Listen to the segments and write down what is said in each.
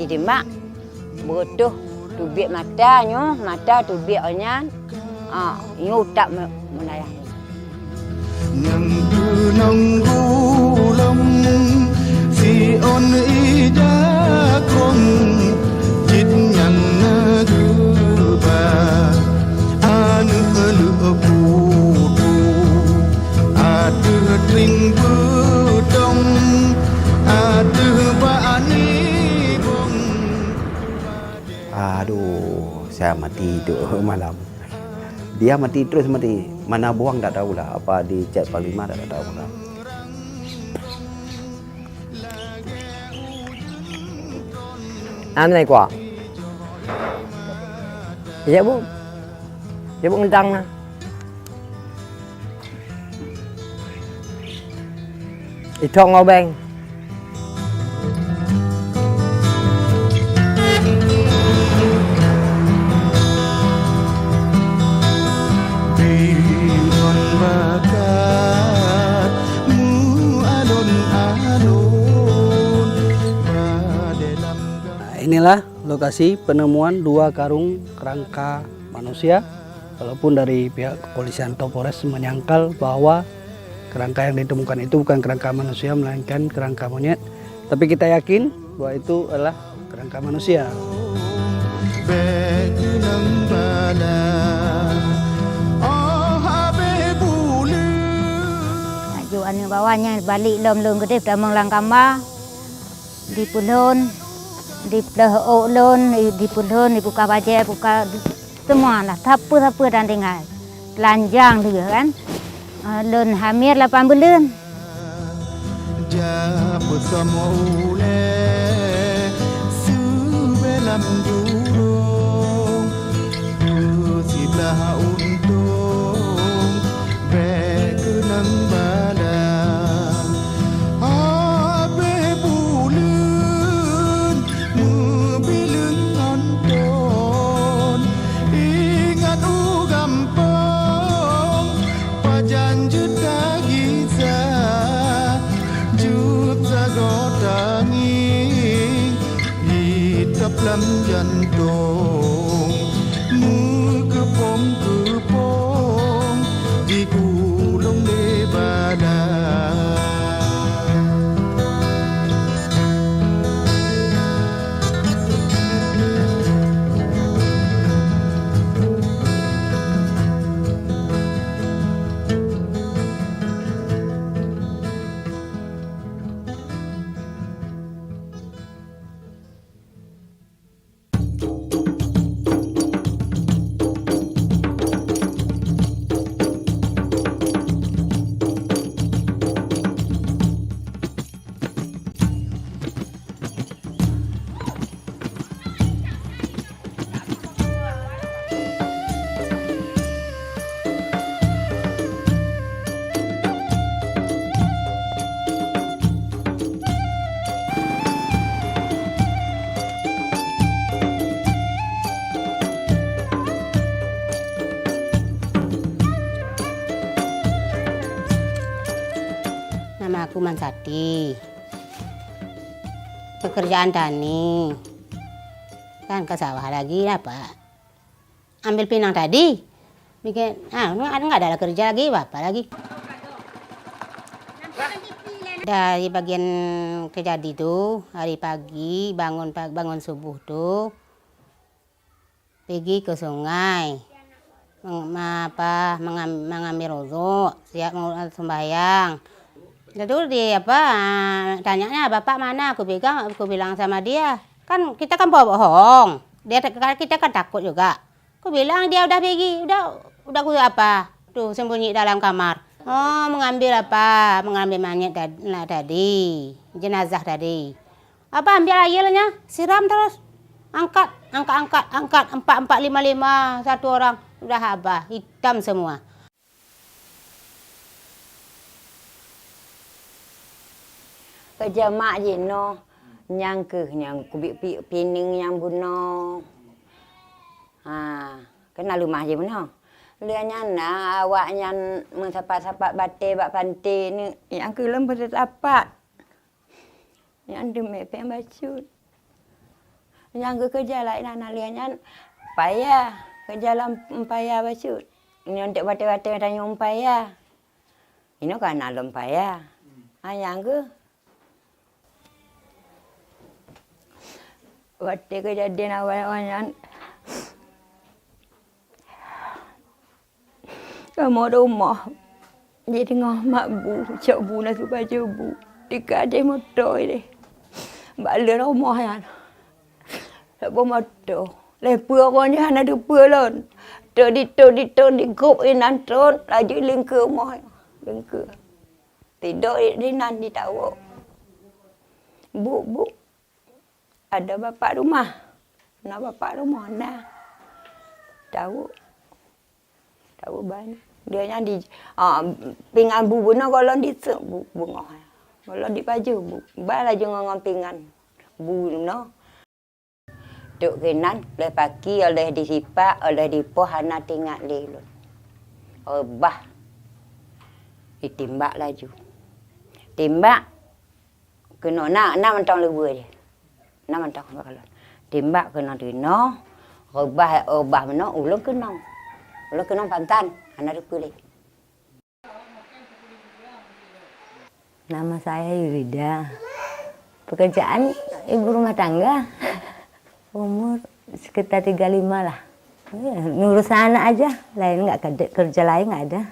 di mak butuh tubik mata tubik onyan nyutak menayang Yang penanggulam si on ida kong jit yang naguba anu elu putu ada tring bedong ada bani bong. Aduh, saya mati itu malam. Dia mati terus mati. Mana buang tak tahu lah. Apa di cat Panglima tak tahu lah. Này quả. Dạ bố. Dạ bố ngân nè. Ít thong ngô beng. Inilah lokasi penemuan 2 karung kerangka manusia. Walaupun dari pihak kepolisian atau Polres menyangkal bahwa kerangka yang ditemukan itu bukan kerangka manusia melainkan kerangka monyet, tapi kita yakin bahwa itu adalah kerangka manusia. Anu bawahnya balik lom gede dah menglang kamar di pulun di lon di pulun di buka bajet buka semua lah apa dan tinggal telanjang dia kan lon hamil 8 bulan jabut samole subelam durung sebelah untung bekenang balang abe bulan mobilun nonton ingat gampang pajan juta giza juta gotangi hidup dalam jantung kepong di gulung di badan. Nama aku Mansati. Pekerjaan Tani. Kan ke sawah lagi lah, Pak. Ambil pinang tadi. Bikin, nggak ada kerja lagi, apa lagi. Dari bagian kejadi tuh, hari pagi, bangun subuh tuh, pergi ke sungai. Mengambil wudu, siap mau sembahyang. Lalu tanyanya bapak mana? Aku bilang sama dia, kan kita kan bohong. Kita kan takut juga. Aku bilang dia udah pergi, udah aku tuh sembunyi dalam kamar. Oh, mengambil mayat tadi, jenazah tadi. Ambil airnya, siram terus, angkat 4, 5, 5 satu orang, udah hitam semua. kerja mak je no nyang kubik pining yang buno kenal rumah je buno lianya na awaknya mensapat-sapat bate bak pantai ni yang kelem bertapat yang demek pe bacut Yang kerja lain anak liannya payah. Kerja dalam payah bacut. Ini untuk bate-bate tanya payah. Ini kan alam payah. Yang ke waktu kejadian awal-awalnya kamu rumah jadi ngomak bu, cak bu nak baju bu, dekat motor deh, balik rumah ya, tak motor, lepas orangnya hanya dua lon, di grup inan tron, laju lingkar rumah, lingkar, tidur di nan di tahu, bu, ada bapak rumah, nak bapak rumah nak, tahu banyak. Dia yang di pingan bu nak kalau di bu ngoh. Kalau di baju bu, bala jangan ngampingan bu no. Duk kenan oleh pagi oleh disipak oleh dipohana tinggal lelun. Bah. Ditimbak laju. Timbak kena nak mentang lebu je. Nak mentang kalau. Timbak kena dino. Obah meno ulung kena. Ulung kena pantan. Anak kulit. Nama saya Yurida. Pekerjaan ibu rumah tangga. Umur sekitar 35 lah. Ngurus anak aja. Lain nggak kerja lain nggak ada.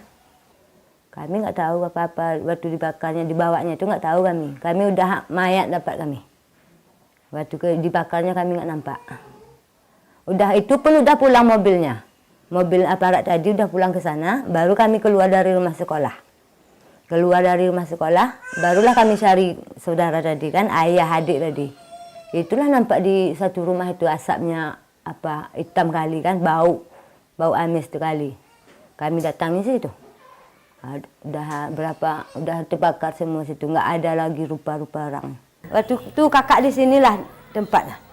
Kami nggak tahu apa-apa waktu dibakarnya, dibawanya itu nggak tahu kami. Kami udah mayat dapat kami. Waktu dibakarnya kami nggak nampak. Udah itu pun udah pulang mobilnya. Mobil aparat tadi udah pulang ke sana, baru kami keluar dari rumah sekolah. Keluar dari rumah sekolah, barulah kami cari saudara tadi kan, ayah adik tadi. Itulah nampak di satu rumah itu asapnya apa hitam kali kan, bau amis itu kali. Kami datangi situ. Udah terbakar semua situ, nggak ada lagi rupa-rupa orang. Waktu itu kakak di sinilah tempatnya.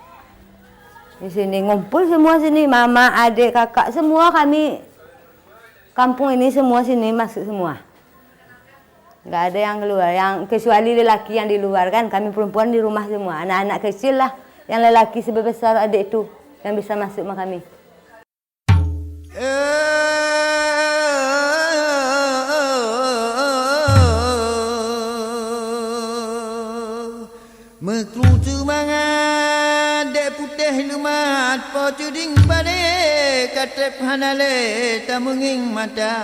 Di sini ngumpul semua sini, mama, adik, kakak, semua kami kampung ini semua sini masuk semua. Nggak ada yang keluar, yang kecuali lelaki yang di luar kan, kami perempuan di rumah semua. Anak-anak kecil lah, yang lelaki sebesar adik itu yang bisa masuk sama kami. Mekrutu mangan dek putih lumat po cuding pade katep hanale tamenging mata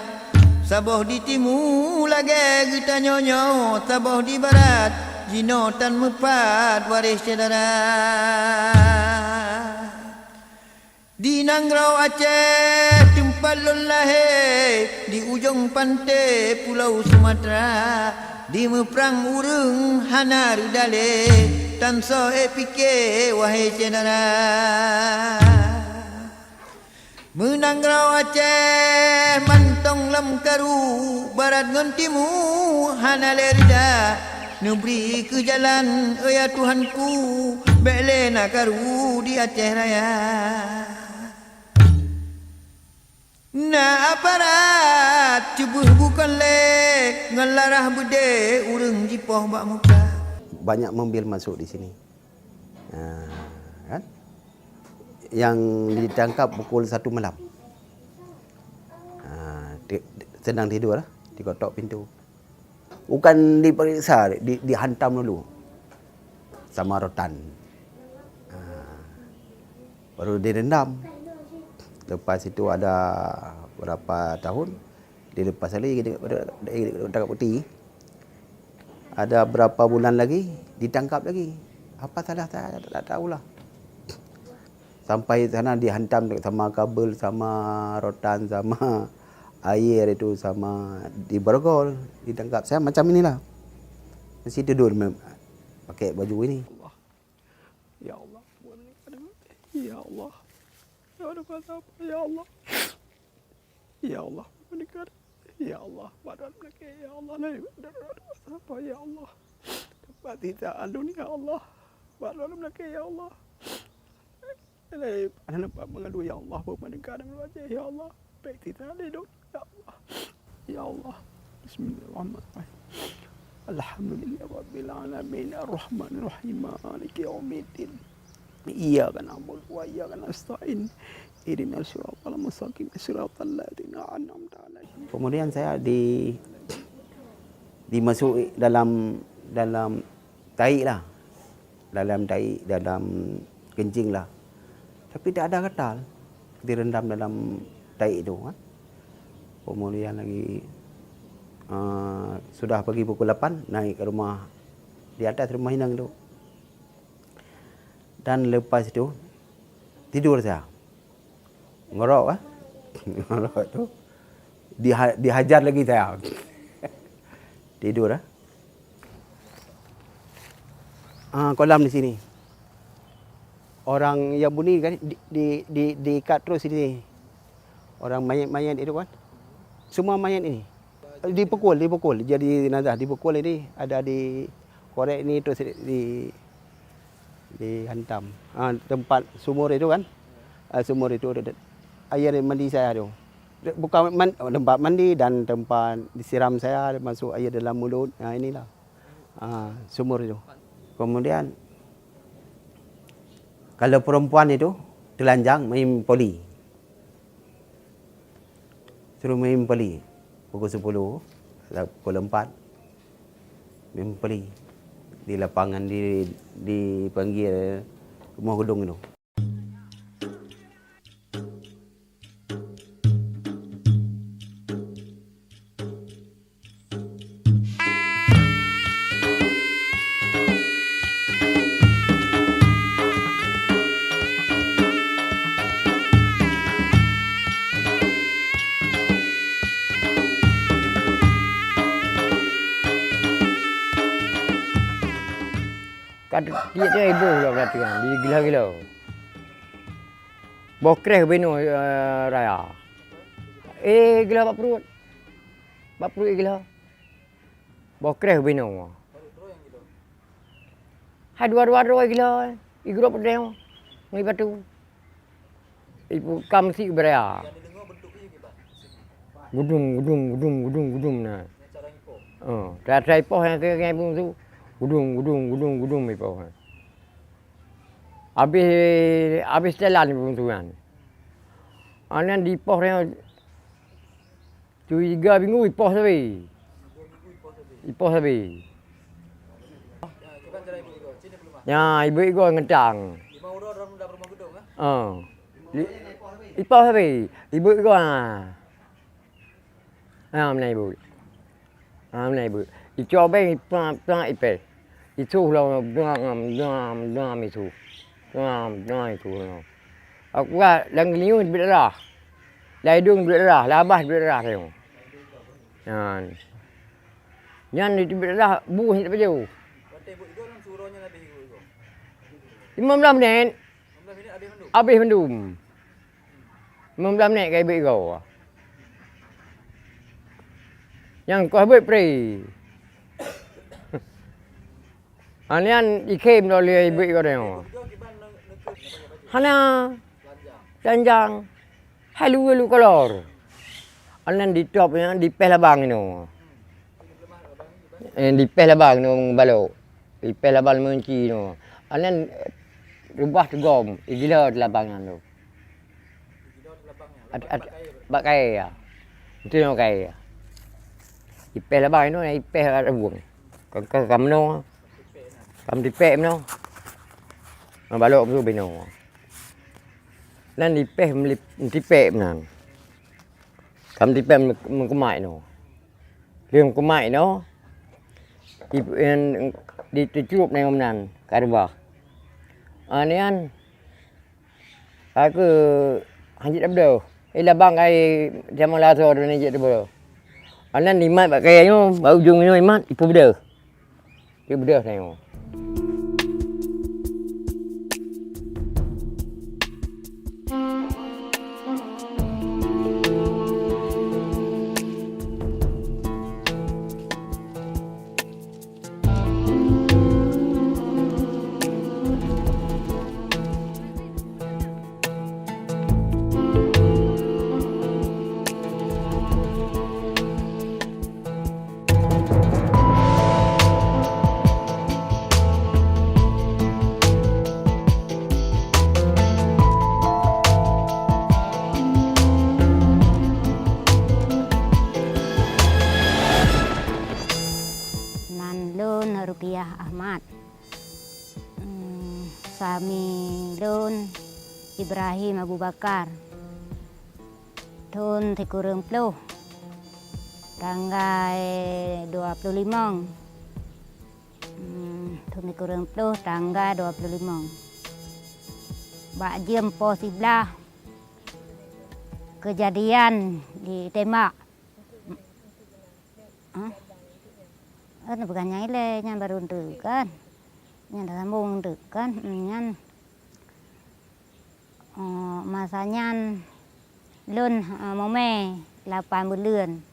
saboh di timu lage kita nyonyo saboh di barat jino tan mepat waris saudara di Nangrau Aceh tempat lon lahir di ujung pantai Pulau Sumatera di meperang urung hana rudale tan so epike wahai saudara Menangrau Aceh mantong lam karu barat ngon timu hana lerida nubri ke jalan ya Tuhanku bele nak karu di Aceh Raya na aparat cubuh bukan lek ngelarah bude urang jipoh bak muka. Banyak mobil masuk di sini. Kan? Yang ditangkap pukul 1 malam. Sedang tidur lah, dikotok pintu. Bukan diperiksa, dihantam dulu sama rotan. Baru direndam. Lepas itu ada berapa tahun dilepas lagi ditangkap putih. Ada berapa bulan lagi ditangkap lagi. Apa salah saya tak tahulah. Sampai sana dihantam sama kabel, sama rotan, sama air itu, sama diborgol, ditangkap. Saya macam inilah. Masih tidur pakai baju ini. Ya Allah, ya Allah. Ya Allah, ya Allah. Ya Allah, menikah. Ya Allah, badan mereka. Ya Allah, apa ya Allah. Tempat hitaan dunia Allah. Badan mereka ya Allah. Anak nampak mengadu ya Allah, menikah dengan wajah ya Allah. Baik hitaan hidup ya Allah. Ya Allah. Bismillahirrahmanirrahim. Alhamdulillah rabbil alamin arrahmanirrahim maliki yaumiddin. Iyyaka na'budu wa iyyaka nasta'in. Ihdinas siratal mustaqim siratal ladzina an'amta 'alaihim. Kemudian saya dimasuk dalam tai lah. Dalam tai, dalam kencing lah. Tapi tak ada ketal. Direndam dalam tai itu kan. Kemudian lagi sudah pagi pukul 8 naik ke rumah di atas rumah inang itu. Dan lepas itu tidur saya. Ngorok kan. Ngorok itu dihajar lagi saya. Tidur ah. Kolam di sini. Orang yang bunyi kan diikat terus di sini. Orang mayat itu kan. Semua mayat ini dipukul. Jadi nazar dipukul ini ada di korek ini terus dihantam. Tempat sumur itu kan. Sumur itu air mandi saya tu. Bukan tempat mandi dan tempat disiram saya masuk air dalam mulut. Inilah sumur itu. Kemudian kalau perempuan itu telanjang main poli. Suruh main poli pukul 10 atau pukul 4 main poli di lapangan dipanggil rumah gedung itu. Dia ibu lah berarti kan, dia gila-gila. Bokreh beno raya. Gila bak perut. Bak perut gila. Bokreh beno. Hai dua-dua gila. Igro pedeng. Ngi batu. Ibu kamsi beraya. Gudung nah. Trai poh yang ke bung tu. Gudung ipo. Habis jalan pun tu kan. Anan di poh yang 3 minggu ipoh sabi. Ipoh sabi. Ya, ibu igo ngedang. Ipoh sabi. Ibu igo mana ibu. Mana ibu. Icoba pernah ipe. Itu lah dam itu. Aku kan lang liu berdarah. Laidung berdarah, labah berdarah tu. Yan itu berdarah buh tak baju. 15 minit. Habis mendum. 15 minit kai ibu kau. Yang kau habis pre. Anian ikem lo lihat ibu kau tengok. Hana telanjang. Halu kolor. Anian di top yang di pelabang itu. Di pelabang itu balok. Di pelabang menci itu. Anian rubah tegom. Igila di lapangan itu. Bakai ya. Itu yang bakai ya. Di pelabang itu di pelabang. Kamu no. Kamu dipek no. Balok tu beno. Nan dipek dipek nang. Kamu dipek mengkumai no. Riang kumai no. Dicurup nang omnan karba. Anian aku hanjit abdo. Labang ai jamal laso ni je tu. Anan nimat pakai nyo, bau ujung nyo imat ipu beda. Dia beda tengok. Sami Lun Ibrahim Abu Bakar Thun Tikurung Pluh tanggal 25 Thun Tikurung Pluh tanggal 25 Bak Jem Po Siblah kejadian ditembak bukannya ile yang baru kan yang sambung kan yang masanya lun mome 8 bulan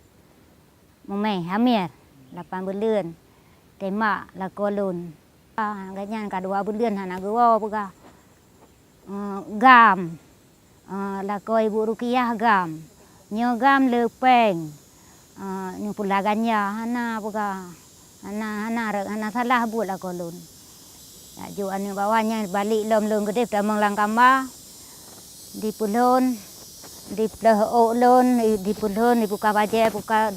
mome hamil 8 bulan tembak lako lun ganyan ka 2 bulan anak gua buka gam lako ibu Rukiah gam nyogam lepeng nyupulagannya hana buka hana salah buat lako lun ya ju anu bawahnya balik lom gede damang langkamba di pulun di peleh lun di pulun di buka baje buka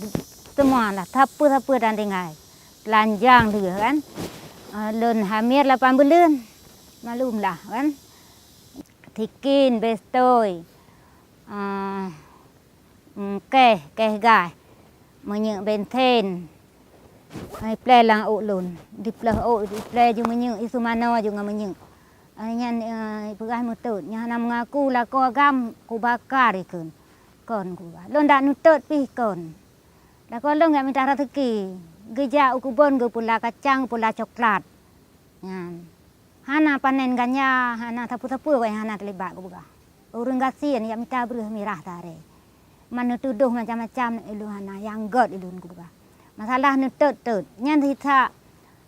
semua lah tapu dan tinggal telanjang dia kan lun hamil 8 bulan malum lah kan tikin bestoy keh gai menyek benten ai play lang lun di play ju menyek isu mana ju ngamenyek nyan pegah mutut nya mengaku lah ko agam ku bakar ikun kon ku lon dak nutut pi kon la ko lon gak minta rezeki geja ukubon ge pula kacang pula coklat nyan hana panen ganya hana tapu-tapu ko hana terlibat ku buka urang gasian ya minta beruh mirah tare mana tuduh macam-macam ilu hana yang god ilun ku buka masalah nutut nyan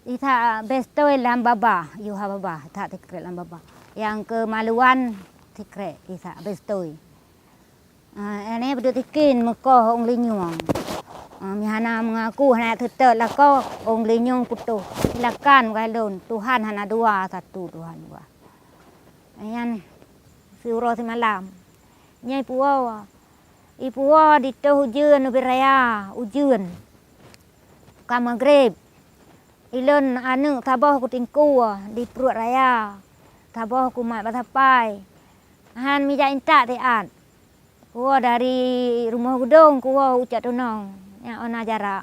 Ita bestoi lam baba, yuha baba, tak tikret lam baba. Yang kemaluan tikret ita bestoi. Ini berdua tikin mekoh ong linyung. Mihana mengaku hana tetap lako ong linyung putuh. Silakan galon Tuhan hana 2 1 Tuhan 2. Ayan surah si malam. Nyai puawa. Ipuwa dito ujian ubiraya ujian. Kama grab. Ilon anu tabah ku tingku di perut raya. Tabah ku mat batapai. Han mijak intak teat. Ku dari rumah gedung ku ucap tunong. Yang ona jarak.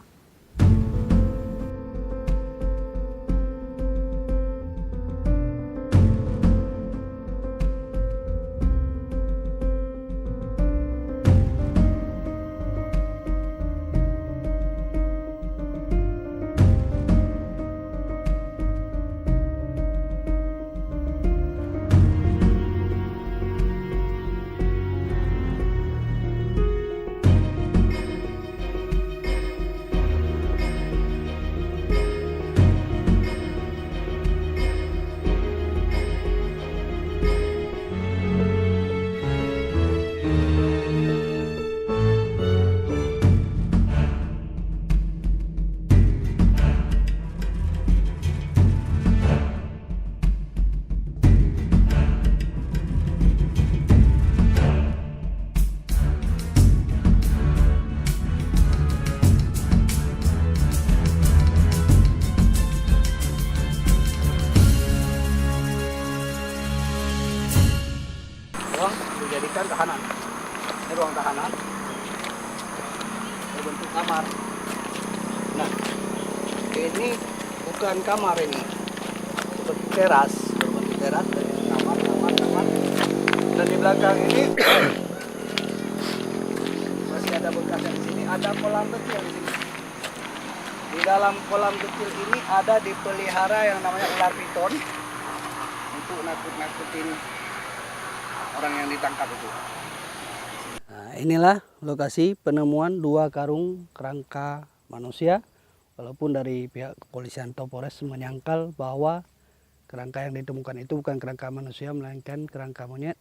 Dijadikan tahanan. Ini ruang tahanan. Berbentuk kamar. Nah, ini bukan kamar ini. Berbentuk teras. Berbentuk teras dari kamar. Dan di belakang ini masih ada bekas di sini. Ada kolam kecil di sini. Di dalam kolam kecil ini ada dipelihara yang namanya ular piton untuk nakut-nakutin orang yang ditangkap itu. Nah, inilah lokasi penemuan 2 karung kerangka manusia. Walaupun dari pihak kepolisian Polres menyangkal bahwa kerangka yang ditemukan itu bukan kerangka manusia melainkan kerangka monyet.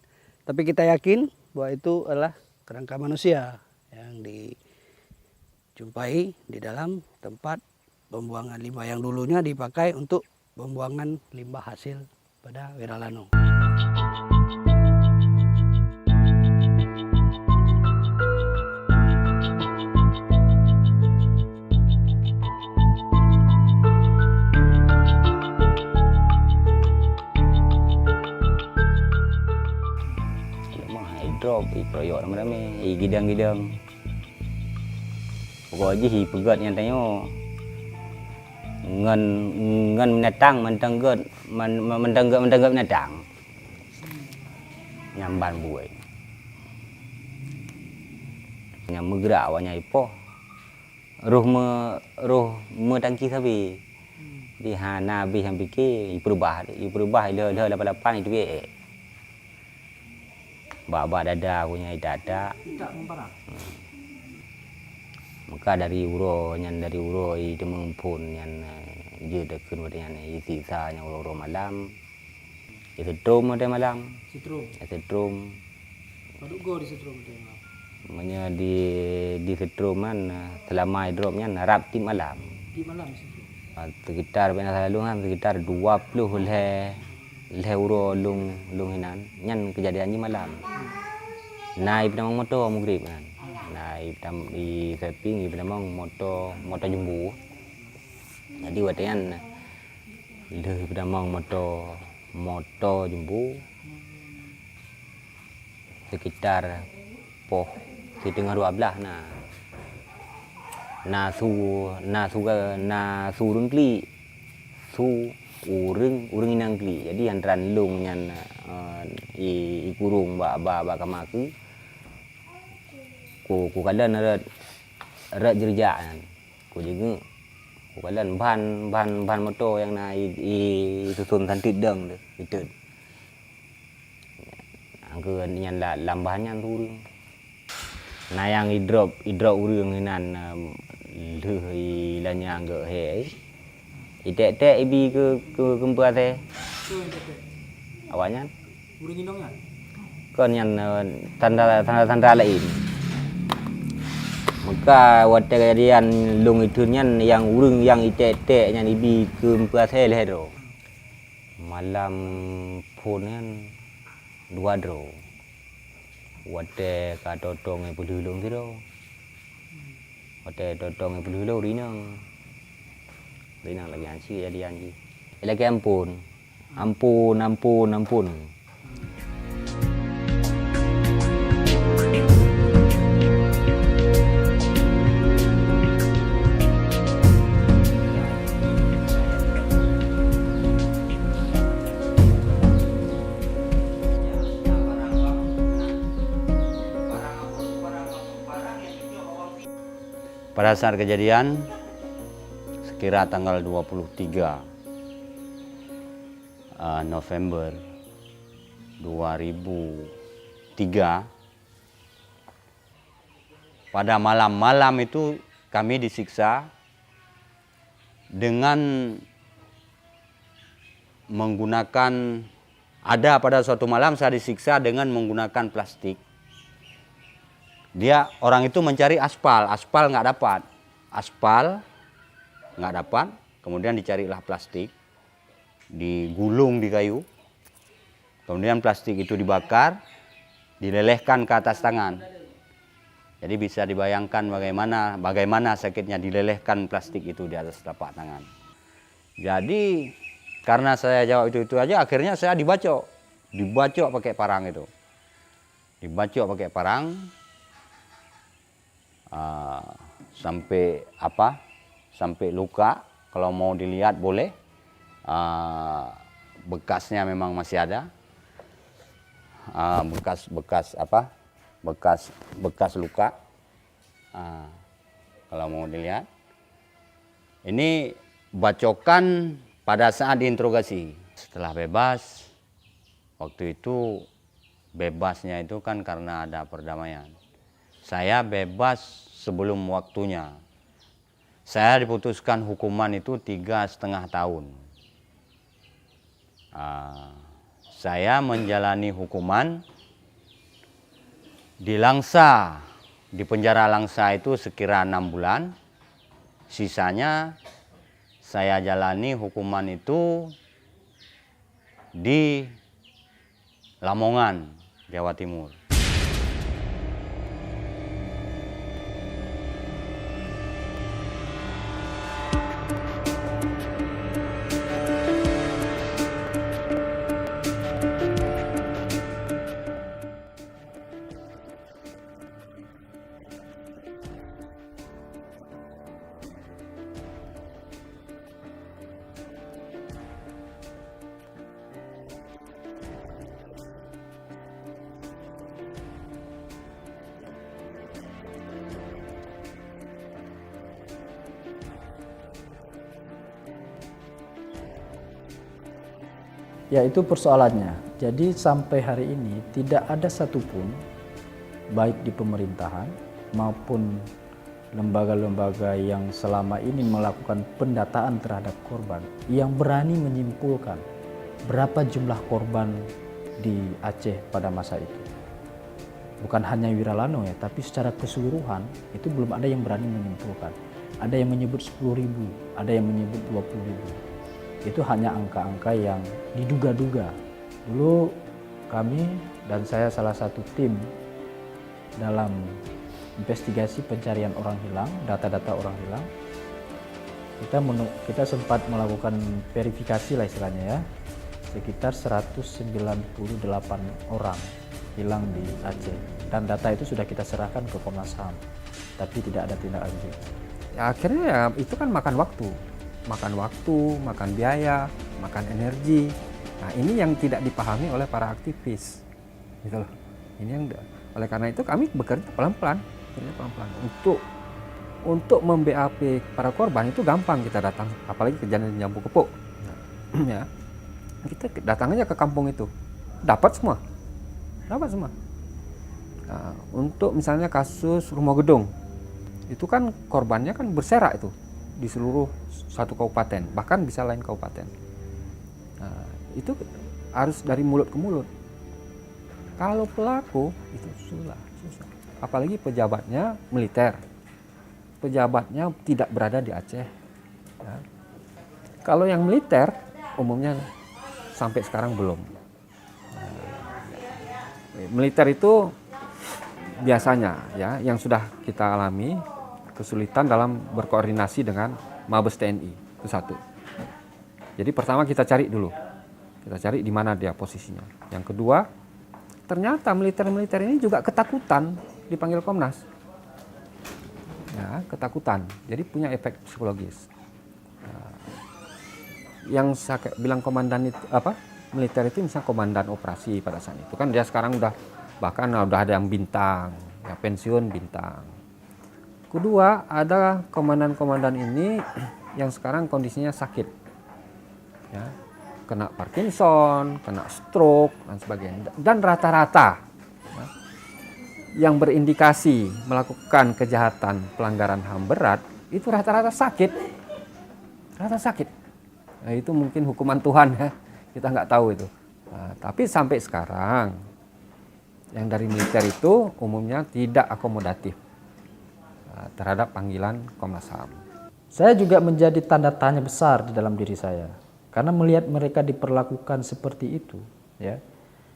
Tapi kita yakin bahwa itu adalah kerangka manusia yang dijumpai di dalam tempat pembuangan limbah yang dulunya dipakai untuk pembuangan limbah hasil pada Wiralanu. gidang-gidang. Pokoknya hi pegat yang tanya ngan menatang mentenggat menatang nyamban buai nyam gerak awaknya ipo roh me tangki sabi di hana bi yang pikir berubah le lapan itu baba dada punya dada maka dari uro itu mengumpul yang je dekun pada yang sisanya uro malam itu drum ada malam setrum Paduk go di setrum tu. Menya di setruman selama dropnya harap tim malam Di malam setrum. sekitar benar selalu kan sekitar 20 le uro lung hinan nyan kejadiannya malam naik namang motor mugrib kan naik di setting namang motor jumbo jadi watian le namang motor jumbo sekitar poh di tengah 12 na su rungkli su urung inang kli jadi antran lung nyan i kurung ba kamaku ku kalan rat jerjak kan ku juga ku kalan ban motor yang na i susun santit dang tu itu angke nyan lambahan turun nah yang i drop urung hinan leuh lanya angge he itek ibi ke kempa teh awaknya Urang indongnya. kon yang tanda lain maka waktu kejadian lung itu nyan yang urung yang itek nyan ibi kempa teh lehro malam pun kan 2 dro waktu ka totong pululung tiro waktu totong pululung rinang lagi ansi jadi anji lagi ampun pada saat kejadian sekira tanggal 23 November 2003 pada malam itu kami disiksa dengan menggunakan pada suatu malam saya disiksa dengan menggunakan plastik. Orang itu mencari aspal nggak dapat, kemudian dicarilah plastik, digulung di kayu, kemudian plastik itu dibakar, dilelehkan ke atas tangan. Jadi bisa dibayangkan bagaimana sakitnya dilelehkan plastik itu di atas telapak tangan. Jadi karena saya jawab itu aja, akhirnya saya dibacok pakai parang itu, sampai luka. Kalau mau dilihat boleh, bekasnya memang masih ada, bekas luka. Kalau mau dilihat, ini bacokan pada saat diinterogasi. Setelah bebas, waktu itu bebasnya itu kan karena ada perdamaian. Saya bebas sebelum waktunya. Saya diputuskan hukuman itu 3,5 tahun. Saya menjalani hukuman di Langsa, di penjara Langsa itu sekira 6 bulan. Sisanya saya jalani hukuman itu di Lamongan, Jawa Timur. Ya itu persoalannya. Jadi sampai hari ini tidak ada satupun baik di pemerintahan maupun lembaga-lembaga yang selama ini melakukan pendataan terhadap korban yang berani menyimpulkan berapa jumlah korban di Aceh pada masa itu. Bukan hanya Wiralano ya, tapi secara keseluruhan itu belum ada yang berani menyimpulkan. Ada yang menyebut 10.000, ada yang menyebut 20.000. Itu hanya angka-angka yang diduga-duga. Dulu kami dan saya salah satu tim dalam investigasi pencarian orang hilang, data-data orang hilang. Kita sempat melakukan verifikasi lah istilahnya ya. Sekitar 198 orang hilang di Aceh. Dan data itu sudah kita serahkan ke Komnas HAM. Tapi tidak ada tindak lanjut. Ya, akhirnya ya itu kan makan waktu, makan biaya, makan energi. Nah ini yang tidak dipahami oleh para aktivis, gitu loh. Ini yang oleh karena itu kami bekerja pelan-pelan, untuk mem-BAP para korban itu gampang kita datang, apalagi kejadian di Jambu Kepuk. Ya, kita datang aja ke kampung itu, dapat semua. Nah, untuk misalnya kasus Rumah Gedung, itu kan korbannya kan berserak itu di seluruh satu kabupaten, bahkan bisa lain kabupaten. Nah, itu harus dari mulut ke mulut. Kalau pelaku itu susah. Apalagi pejabatnya militer, pejabatnya tidak berada di Aceh. Ya. Kalau yang militer umumnya sampai sekarang belum. Nah, militer itu biasanya ya yang sudah kita alami kesulitan dalam berkoordinasi dengan Mabes TNI, itu satu. Jadi pertama kita cari dulu, kita cari di mana dia posisinya. Yang kedua, ternyata militer-militer ini juga ketakutan dipanggil Komnas. Ya, ketakutan, jadi punya efek psikologis. Nah, yang saya bilang komandan itu militer itu misalnya komandan operasi pada saat itu kan dia sekarang bahkan udah ada yang bintang, ya pensiun bintang. Kedua, ada komandan-komandan ini yang sekarang kondisinya sakit, ya, kena Parkinson, kena stroke dan sebagainya. Dan rata-rata ya, yang berindikasi melakukan kejahatan pelanggaran HAM berat itu rata-rata sakit, Nah, itu mungkin hukuman Tuhan ya, kita nggak tahu itu. Nah, tapi sampai sekarang yang dari militer itu umumnya tidak akomodatif terhadap panggilan Komnas HAM. Saya juga menjadi tanda tanya besar di dalam diri saya karena melihat mereka diperlakukan seperti itu. Ya,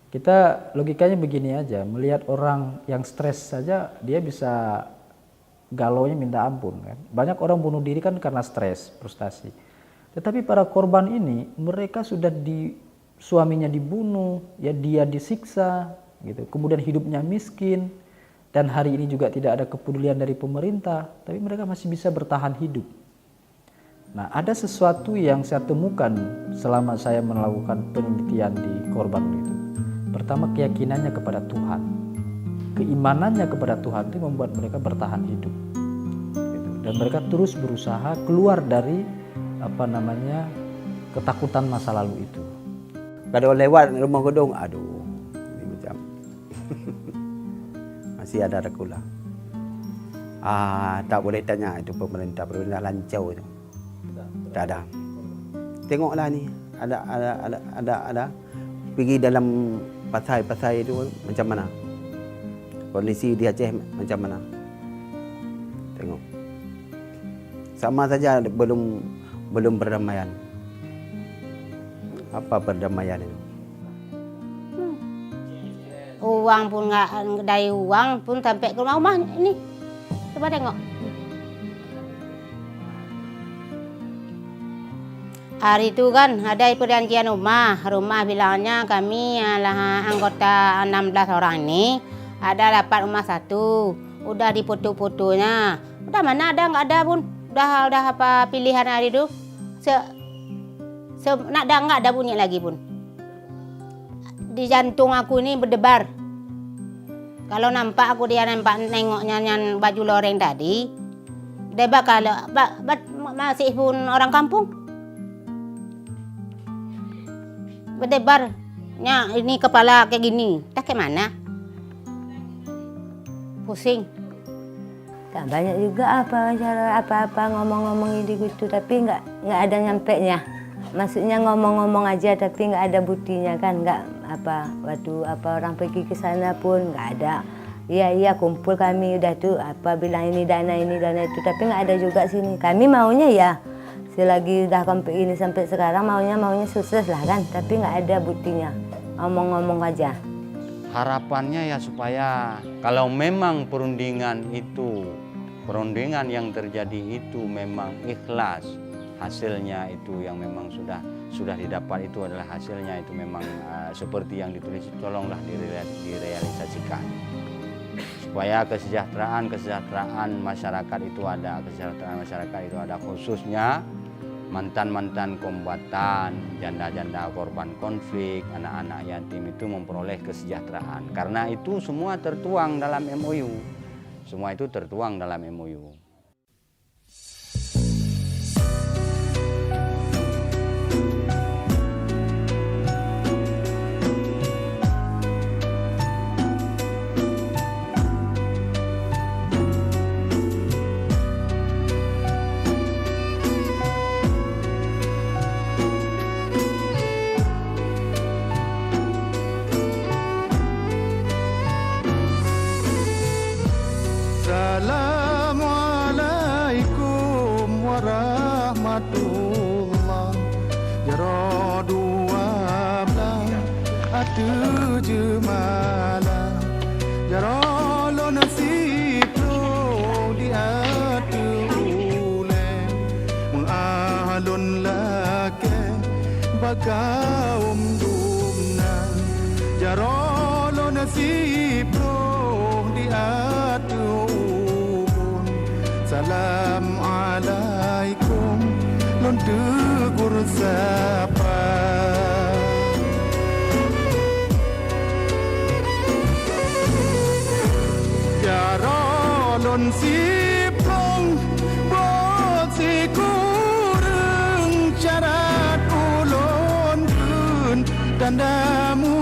kita logikanya begini aja, melihat orang yang stres saja dia bisa galaunya minta ampun kan. Banyak orang bunuh diri kan karena stres, frustasi. Tetapi para korban ini mereka sudah suaminya dibunuh, ya dia disiksa, gitu. Kemudian hidupnya miskin. Dan hari ini juga tidak ada kepedulian dari pemerintah, tapi mereka masih bisa bertahan hidup. Nah, ada sesuatu yang saya temukan selama saya melakukan penelitian di korban itu. Pertama, keyakinannya kepada Tuhan. Keimanannya kepada Tuhan itu membuat mereka bertahan hidup. Gitu. Dan mereka terus berusaha keluar dari ketakutan masa lalu itu. Kalau lewat Rumah Gedung, aduh, ini macam masih ada rekulah. Tak boleh tanya itu pemerintah lancau itu. Tak ada. Tengoklah ni, ada pergi dalam pasai itu macam mana? Kondisi di Aceh macam mana? Tengok. Sama saja belum perdamaian. Apa perdamaian itu? Uang pun nggak, dari uang pun sampai ke rumah ini. Coba tengok. Hari itu kan ada perjanjian rumah bilangnya kami adalah anggota 16 orang ini ada dapat rumah satu, udah dipoto-fotonya. Udah mana ada nggak ada pun, udah apa pilihan hari itu, nggak ada bunyi lagi pun. Di jantung aku ini berdebar. Kalau nampak aku nengoknya yang baju loreng tadi, debar kalau masih pun orang kampung. berdebarnya ini kepala kayak gini. Entah kayak mana. Pusing. Tak banyak juga cara apa-apa ngomong-ngomong ini gitu, tapi nggak ada nyampenya. Maksudnya ngomong-ngomong aja tapi nggak ada buktinya kan, nggak apa waktu apa orang pergi ke sana pun nggak ada. Iya kumpul kami udah tuh apa bilang ini dana itu, tapi nggak ada juga sini. Kami maunya ya selagi udah sampai ini sampai sekarang maunya sukses lah kan, tapi nggak ada buktinya. Ngomong-ngomong aja. Harapannya ya supaya kalau memang perundingan yang terjadi itu memang ikhlas, hasilnya itu yang memang sudah didapat itu adalah hasilnya itu memang seperti yang ditulis, tolonglah direalisasikan supaya kesejahteraan masyarakat itu ada, khususnya mantan kombatan, janda-janda korban konflik, anak-anak yatim itu memperoleh kesejahteraan. Karena itu semua tertuang dalam MOU. Semua itu tertuang dalam MOU. Assalamualaikum warahmatullah. Jaro 12 atu jemalah. Jaro lo nasib lo di atu ule. Mengalun lake bagaum dumna. Jaro lo nasib lo di atu. Salam alaikum lon tegur sapa. Jaro lon siplong bot si kureng syarat ulon kun tandamu